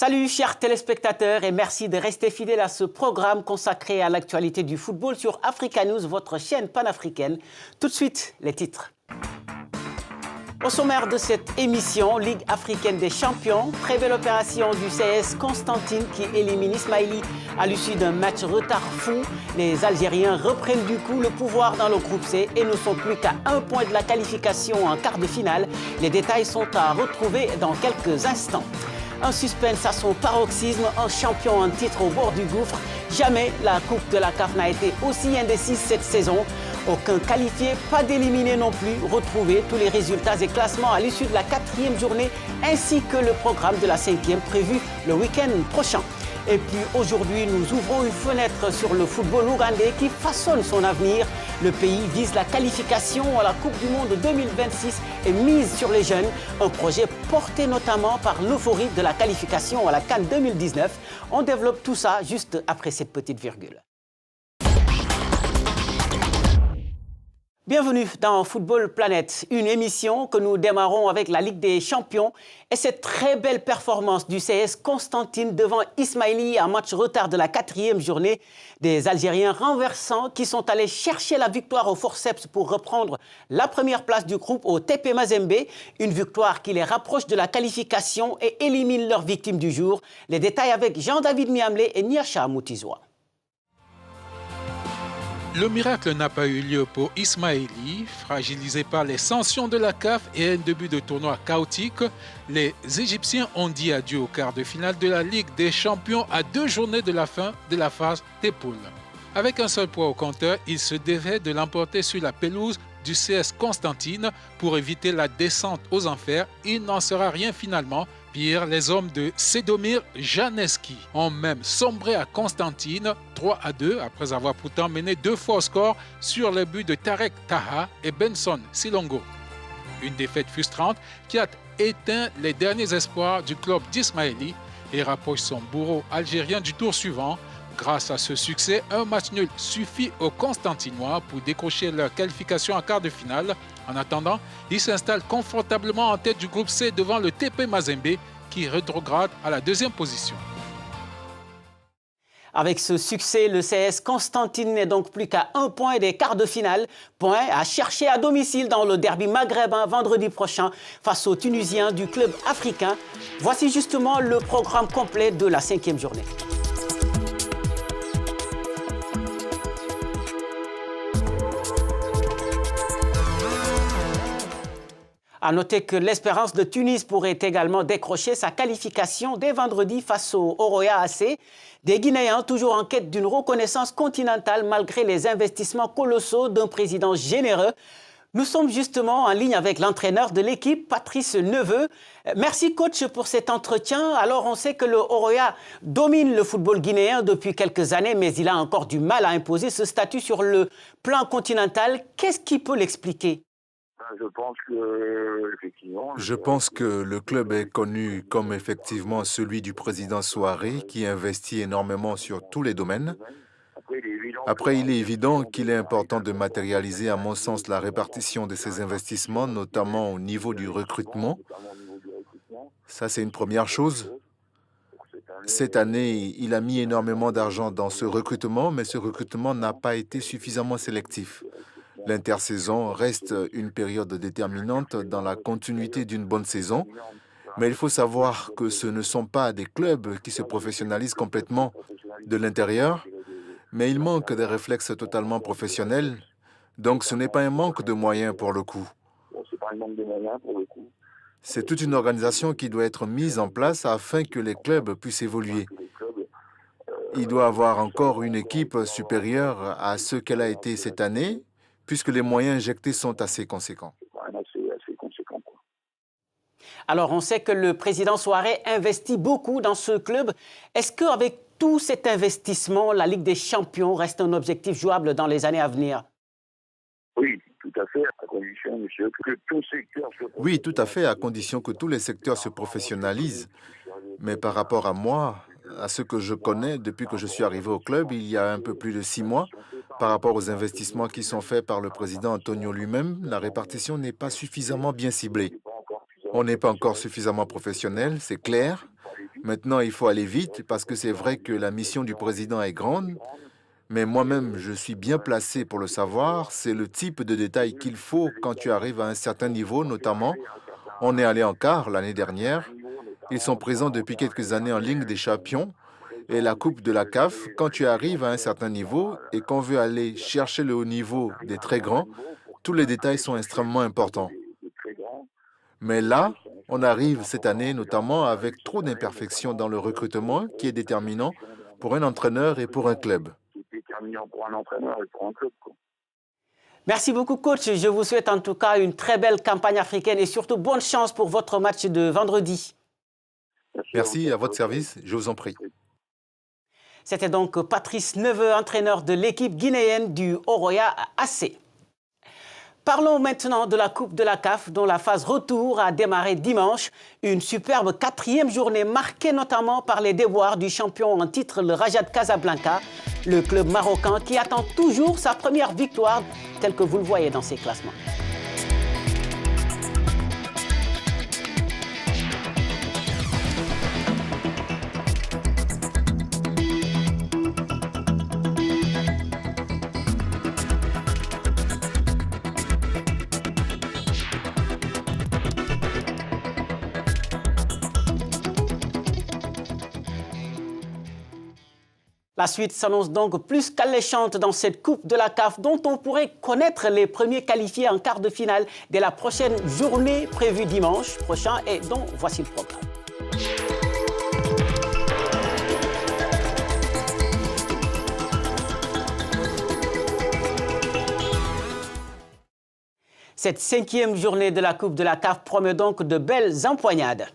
Salut chers téléspectateurs et merci de rester fidèles à ce programme consacré à l'actualité du football sur Africa News, votre chaîne panafricaine. Tout de suite, les titres. Au sommaire de cette émission, Ligue africaine des champions, très belle opération du CS Constantine qui élimine Ismaili à l'issue d'un match retard fou. Les Algériens reprennent du coup le pouvoir dans le groupe C et ne sont plus qu'à 1 point de la qualification en quart de finale. Les détails sont à retrouver dans quelques instants. Un suspense à son paroxysme, un champion en titre au bord du gouffre. Jamais la Coupe de la CAF n'a été aussi indécise cette saison. Aucun qualifié, pas d'éliminé non plus. Retrouvez tous les résultats et classements à l'issue de la 4e journée ainsi que le programme de la 5e prévu le week-end prochain. Et puis aujourd'hui, nous ouvrons une fenêtre sur le football ougandais qui façonne son avenir. Le pays vise la qualification à la Coupe du Monde 2026 et mise sur les jeunes. Un projet porté notamment par l'euphorie de la qualification à la CAN 2019. On développe tout ça juste après cette petite virgule. Bienvenue dans Football Planète, une émission que nous démarrons avec la Ligue des Champions et cette très belle performance du CS Constantine devant Ismaili en match retard de la 4e journée. Des Algériens renversants qui sont allés chercher la victoire au forceps pour reprendre la première place du groupe au TP Mazembe. Une victoire qui les rapproche de la qualification et élimine leurs victimes du jour. Les détails avec Jean-David Miamlé et Niacha Moutizoua. Le miracle n'a pas eu lieu pour Ismaili. Fragilisé par les sanctions de la CAF et un début de tournoi chaotique, les Égyptiens ont dit adieu au quart de finale de la Ligue des Champions à 2 journées de la fin de la phase des poules. Avec un seul point au compteur, ils se devaient de l'emporter sur la pelouse du CS Constantine pour éviter la descente aux enfers. Il n'en sera rien finalement. Pire, les hommes de Sedomir Janeski ont même sombré à Constantine 3-2 après avoir pourtant mené 2 fois au score sur les buts de Tarek Taha et Benson Silongo. Une défaite frustrante qui a éteint les derniers espoirs du club d'Ismaili et rapproche son bourreau algérien du tour suivant. Grâce à ce succès, un match nul suffit aux Constantinois pour décrocher leur qualification en quart de finale. En attendant, ils s'installent confortablement en tête du groupe C devant le TP Mazembe qui rétrograde à la 2e position. Avec ce succès, le CS Constantine n'est donc plus qu'à 1 point des quarts de finale. Point à chercher à domicile dans le derby maghrébin vendredi prochain face aux Tunisiens du club africain. Voici justement le programme complet de la 5e journée. À noter que l'Espérance de Tunis pourrait également décrocher sa qualification dès vendredi face au Oroya AC. Des Guinéens toujours en quête d'une reconnaissance continentale malgré les investissements colossaux d'un président généreux. Nous sommes justement en ligne avec l'entraîneur de l'équipe, Patrice Neveu. Merci coach pour cet entretien. Alors on sait que le Oroya domine le football guinéen depuis quelques années, mais il a encore du mal à imposer ce statut sur le plan continental. Qu'est-ce qui peut l'expliquer ? Je pense que le club est connu comme effectivement celui du président Souaré qui investit énormément sur tous les domaines. Après, il est évident qu'il est important de matérialiser, à mon sens, la répartition de ces investissements, notamment au niveau du recrutement. Ça, c'est une première chose. Cette année, il a mis énormément d'argent dans ce recrutement, mais ce recrutement n'a pas été suffisamment sélectif. L'intersaison reste une période déterminante dans la continuité d'une bonne saison, mais il faut savoir que ce ne sont pas des clubs qui se professionnalisent complètement de l'intérieur, mais il manque des réflexes totalement professionnels, donc ce n'est pas un manque de moyens pour le coup. C'est toute une organisation qui doit être mise en place afin que les clubs puissent évoluer. Il doit avoir encore une équipe supérieure à ce qu'elle a été cette année, puisque les moyens injectés sont assez conséquents. Alors, on sait que le président Souaré investit beaucoup dans ce club. Est-ce qu'avec tout cet investissement, la Ligue des Champions reste un objectif jouable dans les années à venir? Oui, tout à fait, à condition, monsieur, que tout secteur Oui, tout à fait, à condition que tous les secteurs se professionnalisent. Mais par rapport à moi, à ce que je connais depuis que je suis arrivé au club, il y a un peu plus de 6 mois, par rapport aux investissements qui sont faits par le président Antonio lui-même, la répartition n'est pas suffisamment bien ciblée. On n'est pas encore suffisamment professionnel, c'est clair. Maintenant, il faut aller vite parce que c'est vrai que la mission du président est grande, mais moi-même, je suis bien placé pour le savoir. C'est le type de détail qu'il faut quand tu arrives à un certain niveau, notamment. On est allé en quart l'année dernière. Ils sont présents depuis quelques années en Ligue des Champions et la Coupe de la CAF. Quand tu arrives à un certain niveau et qu'on veut aller chercher le haut niveau des très grands, tous les détails sont extrêmement importants. Mais là, on arrive cette année notamment avec trop d'imperfections dans le recrutement qui est déterminant pour un entraîneur et pour un club. Merci beaucoup, coach. Je vous souhaite en tout cas une très belle campagne africaine et surtout bonne chance pour votre match de vendredi. Merci, à votre service, je vous en prie. C'était donc Patrice Neveu, entraîneur de l'équipe guinéenne du Oroya AC. Parlons maintenant de la Coupe de la CAF dont la phase retour a démarré dimanche. Une superbe 4e journée marquée notamment par les déboires du champion en titre, le Raja de Casablanca, le club marocain qui attend toujours sa première victoire telle que vous le voyez dans ses classements. La suite s'annonce donc plus qu'alléchante dans cette Coupe de la CAF dont on pourrait connaître les premiers qualifiés en quart de finale dès la prochaine journée prévue dimanche prochain et dont voici le programme. Cette 5e journée de la Coupe de la CAF promet donc de belles empoignades.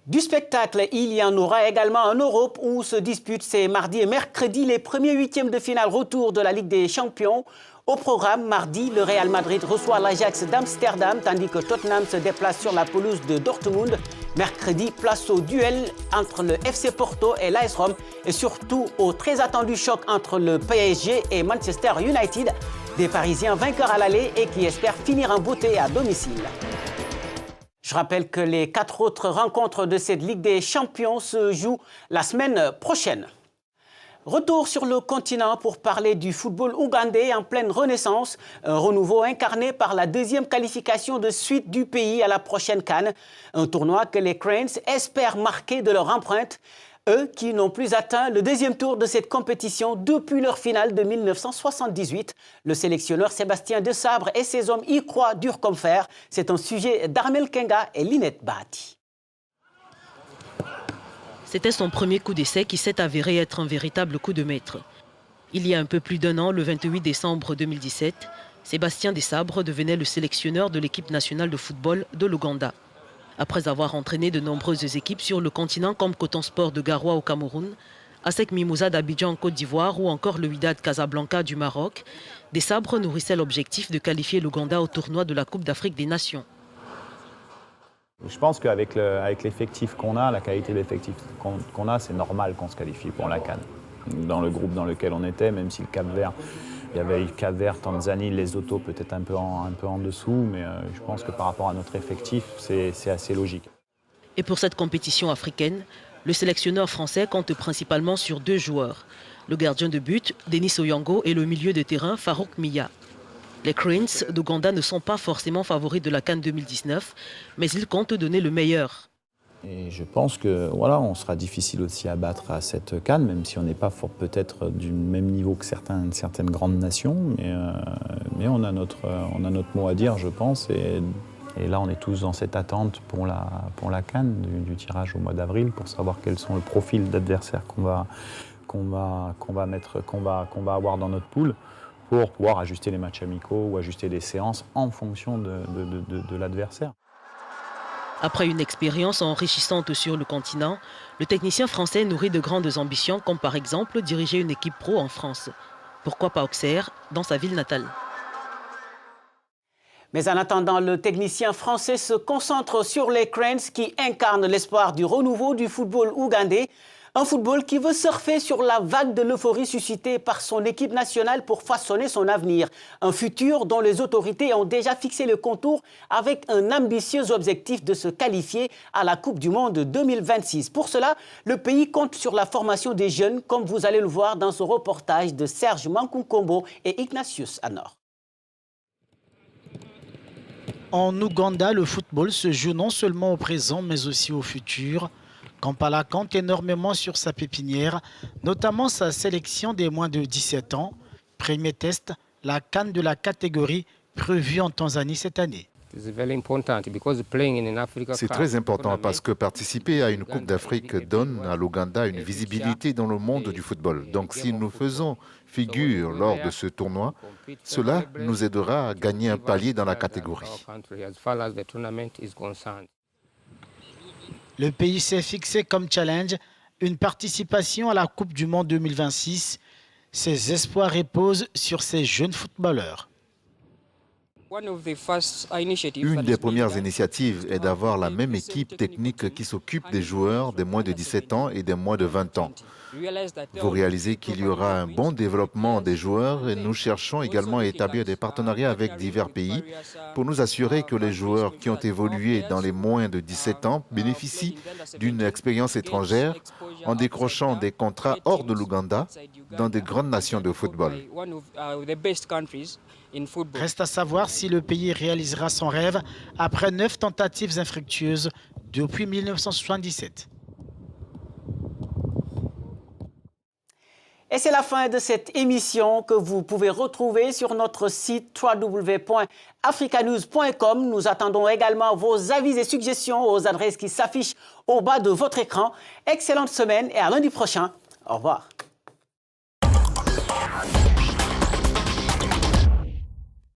Du spectacle, il y en aura également en Europe où se disputent ces mardis et mercredis les premiers 8e de finale retour de la Ligue des Champions. Au programme, mardi, le Real Madrid reçoit l'Ajax d'Amsterdam tandis que Tottenham se déplace sur la pelouse de Dortmund. Mercredi, place au duel entre le FC Porto et l'AS Rome et surtout au très attendu choc entre le PSG et Manchester United. Des Parisiens vainqueurs à l'aller et qui espèrent finir en beauté à domicile. Je rappelle que les 4 autres rencontres de cette Ligue des Champions se jouent la semaine prochaine. Retour sur le continent pour parler du football ougandais en pleine renaissance, un renouveau incarné par la 2e qualification de suite du pays à la prochaine CAN, un tournoi que les Cranes espèrent marquer de leur empreinte, eux qui n'ont plus atteint le 2e tour de cette compétition depuis leur finale de 1978. Le sélectionneur Sébastien Desabre et ses hommes y croient dur comme fer. C'est un sujet d'Armel Kenga et Linette Bahati. C'était son premier coup d'essai qui s'est avéré être un véritable coup de maître. Il y a un peu plus d'1 an, le 28 décembre 2017, Sébastien Desabre devenait le sélectionneur de l'équipe nationale de football de l'Ouganda. Après avoir entraîné de nombreuses équipes sur le continent comme Coton Sport de Garoua au Cameroun, ASEC Mimouza d'Abidjan en Côte d'Ivoire ou encore le Wydad Casablanca du Maroc, Desabre nourrissait l'objectif de qualifier l'Ouganda au tournoi de la Coupe d'Afrique des Nations. Je pense qu'avec l'effectif qu'on a, la qualité de l'effectif qu'on a, c'est normal qu'on se qualifie pour la CAN. Dans le groupe dans lequel on était, même si le Cap-Vert, il y avait eu Cap-Vert, Tanzanie, Lesotho peut-être un peu en dessous, mais je pense que par rapport à notre effectif, c'est assez logique. Et pour cette compétition africaine, le sélectionneur français compte principalement sur 2 joueurs. Le gardien de but, Denis Oyango, et le milieu de terrain, Farouk Mia. Les Cranes d'Ouganda ne sont pas forcément favoris de la CAN 2019, mais ils comptent donner le meilleur. Et je pense que voilà, on sera difficile aussi à battre à cette CAN, même si on n'est pas peut-être du même niveau que certaines grandes nations, mais on a notre mot à dire, je pense. Et là, on est tous dans cette attente pour la CAN du tirage au mois d'avril, pour savoir quels sont le profil d'adversaires qu'on va avoir dans notre poule, pour pouvoir ajuster les matchs amicaux ou ajuster les séances en fonction de l'adversaire. Après une expérience enrichissante sur le continent, le technicien français nourrit de grandes ambitions, comme par exemple diriger une équipe pro en France. Pourquoi pas Auxerre, dans sa ville natale? Mais en attendant, le technicien français se concentre sur les Cranes qui incarnent l'espoir du renouveau du football ougandais. Un football qui veut surfer sur la vague de l'euphorie suscitée par son équipe nationale pour façonner son avenir. Un futur dont les autorités ont déjà fixé le contour avec un ambitieux objectif de se qualifier à la Coupe du Monde 2026. Pour cela, le pays compte sur la formation des jeunes, comme vous allez le voir dans ce reportage de Serge Mankunkombo et Ignatius Anor. En Ouganda, le football se joue non seulement au présent, mais aussi au futur. Kampala compte énormément sur sa pépinière, notamment sa sélection des moins de 17 ans. Premier test, la CAN de la catégorie prévue en Tanzanie cette année. C'est très important parce que participer à une Coupe d'Afrique donne à l'Ouganda une visibilité dans le monde du football. Donc si nous faisons figure lors de ce tournoi, cela nous aidera à gagner un palier dans la catégorie. Le pays s'est fixé comme challenge une participation à la Coupe du Monde 2026. Ses espoirs reposent sur ces jeunes footballeurs. Une des premières initiatives est d'avoir la même équipe technique qui s'occupe des joueurs des moins de 17 ans et des moins de 20 ans. Vous réalisez qu'il y aura un bon développement des joueurs et nous cherchons également à établir des partenariats avec divers pays pour nous assurer que les joueurs qui ont évolué dans les moins de 17 ans bénéficient d'une expérience étrangère en décrochant des contrats hors de l'Ouganda dans des grandes nations de football. Reste à savoir si le pays réalisera son rêve après 9 tentatives infructueuses depuis 1977. Et c'est la fin de cette émission que vous pouvez retrouver sur notre site www.africanews.com. Nous attendons également vos avis et suggestions aux adresses qui s'affichent au bas de votre écran. Excellente semaine et à lundi prochain. Au revoir.